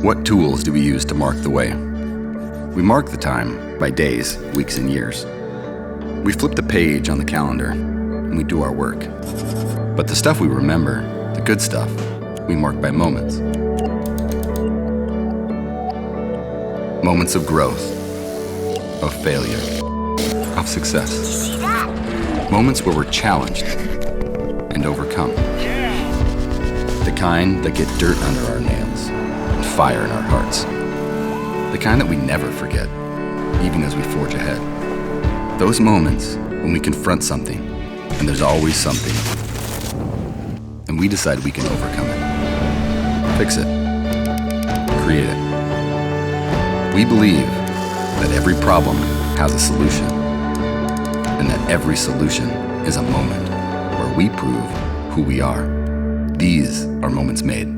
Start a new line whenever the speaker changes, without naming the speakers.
What tools do we use to mark the way? We mark the time by days, weeks, and years. We flip the page on the calendar, and we do our work. But the stuff we remember, the good stuff, we mark by moments. Moments of growth, of failure, of success. Moments where we're challenged and overcome. The kind that get dirt under our nails and fire in our hearts. The kind that we never forget, even as we forge ahead. Those moments when we confront something, and there's always something, and we decide we can overcome it, fix it, create it. We believe that every problem has a solution, and that every solution is a moment where we prove who we are. These are moments made.